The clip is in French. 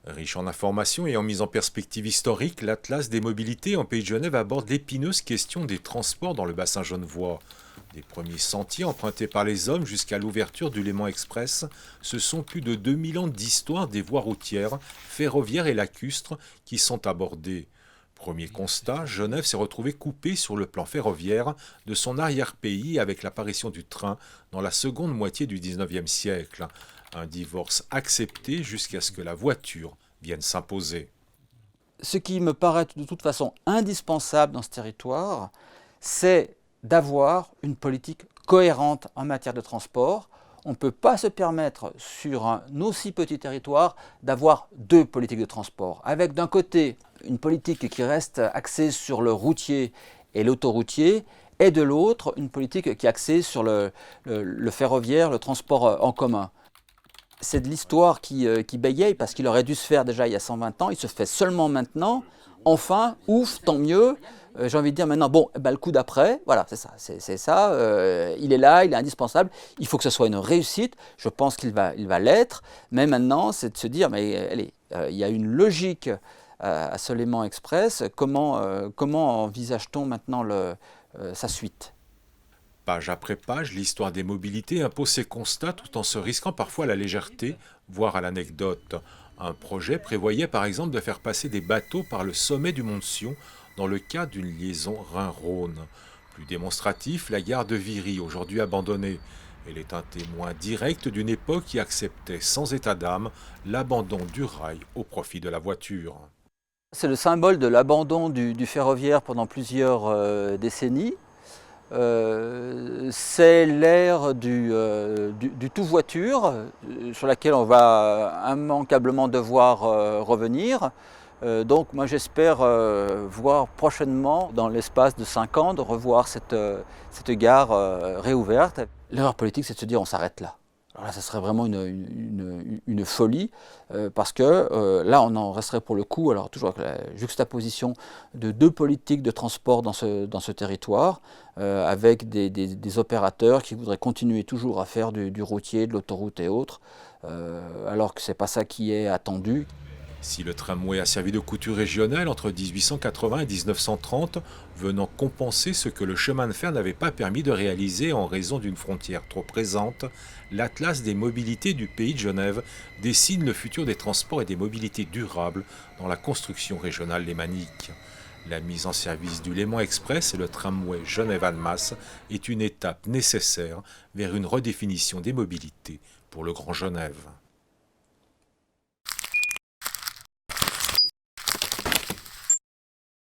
Riche en informations et en mise en perspective historique, l'Atlas des mobilités en Pays de Genève aborde l'épineuse question des transports dans le bassin genevois. Des premiers sentiers empruntés par les hommes jusqu'à l'ouverture du Léman Express, ce sont plus de 2000 ans d'histoire des voies routières, ferroviaires et lacustres qui sont abordés. Premier constat, Genève s'est retrouvée coupée sur le plan ferroviaire de son arrière-pays avec l'apparition du train dans la seconde moitié du XIXe siècle. Un divorce accepté jusqu'à ce que la voiture vienne s'imposer. Ce qui me paraît de toute façon indispensable dans ce territoire, c'est d'avoir une politique cohérente en matière de transport. On ne peut pas se permettre sur un aussi petit territoire d'avoir deux politiques de transport. Avec d'un côté une politique qui reste axée sur le routier et l'autoroutier, et de l'autre une politique qui est axée sur le ferroviaire, le transport en commun. C'est de l'histoire qui bégaye parce qu'il aurait dû se faire déjà il y a 120 ans, il se fait seulement maintenant. Enfin, ouf, tant mieux. J'ai envie de dire maintenant, bon, le coup d'après, voilà, c'est ça, il est là, il est indispensable, il faut que ce soit une réussite, je pense qu'il va l'être, mais maintenant, c'est de se dire, mais allez, il y a une logique à ce Léman Express, comment envisage-t-on maintenant sa suite ? Page après page, l'histoire des mobilités impose ses constats tout en se risquant parfois à la légèreté, voire à l'anecdote. Un projet prévoyait par exemple de faire passer des bateaux par le sommet du mont de Sion dans le cadre d'une liaison Rhin-Rhône. Plus démonstratif, la gare de Viry, aujourd'hui abandonnée. Elle est un témoin direct d'une époque qui acceptait sans état d'âme l'abandon du rail au profit de la voiture. C'est le symbole de l'abandon du ferroviaire pendant plusieurs décennies. C'est l'ère du tout voiture sur laquelle on va immanquablement devoir revenir. Donc moi j'espère voir prochainement, dans l'espace de 5 ans, de revoir cette gare réouverte. L'erreur politique, c'est de se dire on s'arrête là. Alors là, ça serait vraiment une folie, parce que là, on en resterait pour le coup, alors toujours avec la juxtaposition de deux politiques de transport dans ce territoire, avec des opérateurs qui voudraient continuer toujours à faire du routier, de l'autoroute et autres, alors que ce n'est pas ça qui est attendu. Si le tramway a servi de couture régionale entre 1880 et 1930, venant compenser ce que le chemin de fer n'avait pas permis de réaliser en raison d'une frontière trop présente, l'Atlas des mobilités du Pays de Genève dessine le futur des transports et des mobilités durables dans la construction régionale lémanique. La mise en service du Léman Express et le tramway Genève-Annemasse est une étape nécessaire vers une redéfinition des mobilités pour le Grand Genève.